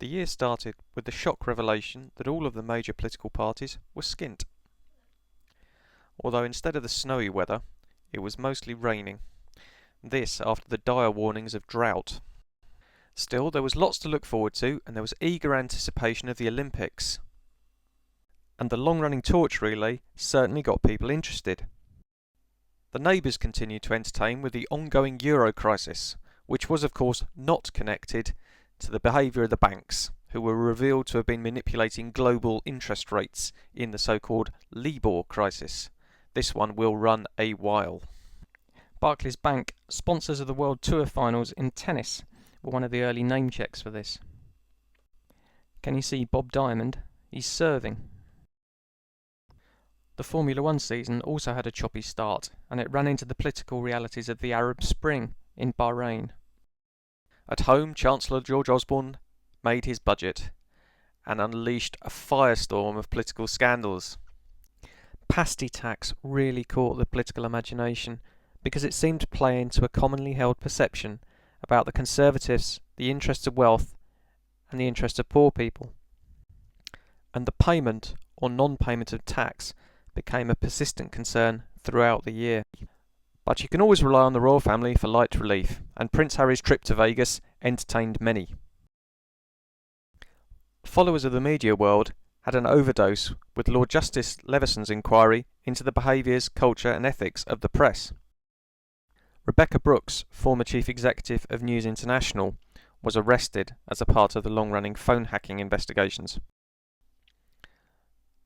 The year started with the shock revelation that all of the major political parties were skint. Although instead of the snowy weather, it was mostly raining. This after the dire warnings of drought. Still, there was lots to look forward to, and there was eager anticipation of the Olympics. And the long-running torch relay certainly got people interested. The neighbours continued to entertain with the ongoing euro crisis, which was of course not connected to the behaviour of the banks, who were revealed to have been manipulating global interest rates in the so-called Libor crisis. This one will run a while. Barclays Bank, sponsors of the World Tour finals in tennis, were one of the early name checks for this. Can you see Bob Diamond? He's serving. The Formula One season also had a choppy start, and it ran into the political realities of the Arab Spring in Bahrain. At home, Chancellor George Osborne made his budget and unleashed a firestorm of political scandals. Pasty tax really caught the political imagination because it seemed to play into a commonly held perception about the Conservatives, the interests of wealth, and the interests of poor people. And the payment or non-payment of tax became a persistent concern throughout the year. But you can always rely on the royal family for light relief, and Prince Harry's trip to Vegas entertained many. Followers of the media world had an overdose with Lord Justice Leveson's inquiry into the behaviours, culture and ethics of the press. Rebecca Brooks, former chief executive of News International, was arrested as a part of the long-running phone hacking investigations.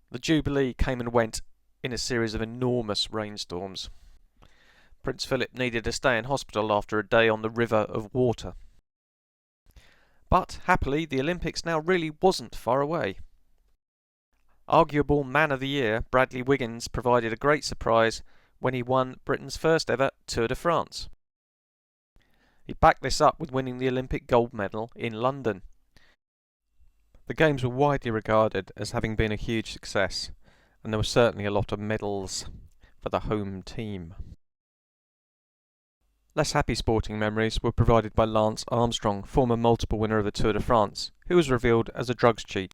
The Jubilee came and went in a series of enormous rainstorms. Prince Philip needed to stay in hospital after a day on the river of water. But, happily, the Olympics now really wasn't far away. Arguable Man of the Year, Bradley Wiggins, provided a great surprise when he won Britain's first ever Tour de France. He backed this up with winning the Olympic gold medal in London. The Games were widely regarded as having been a huge success, and there were certainly a lot of medals for the home team. Less happy sporting memories were provided by Lance Armstrong, former multiple winner of the Tour de France, who was revealed as a drugs cheat.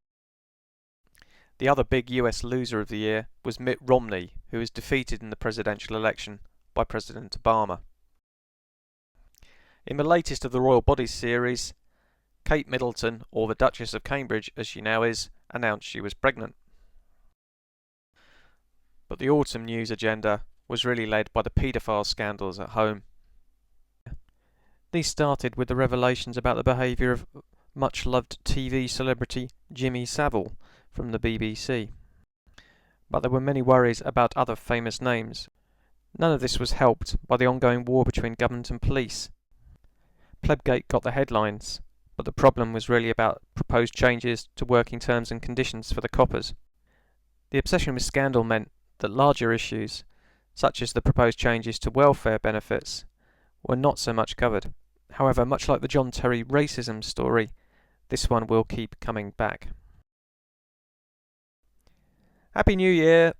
The other big US loser of the year was Mitt Romney, who was defeated in the presidential election by President Obama. In the latest of the Royal Bodies series, Kate Middleton, or the Duchess of Cambridge as she now is, announced she was pregnant. But the autumn news agenda was really led by the paedophile scandals at home. These started with the revelations about the behaviour of much-loved TV celebrity Jimmy Savile from the BBC. But there were many worries about other famous names. None of this was helped by the ongoing war between government and police. Plebgate got the headlines, but the problem was really about proposed changes to working terms and conditions for the coppers. The obsession with scandal meant that larger issues, such as the proposed changes to welfare benefits, were not so much covered. However, much like the John Terry racism story, this one will keep coming back. Happy New Year!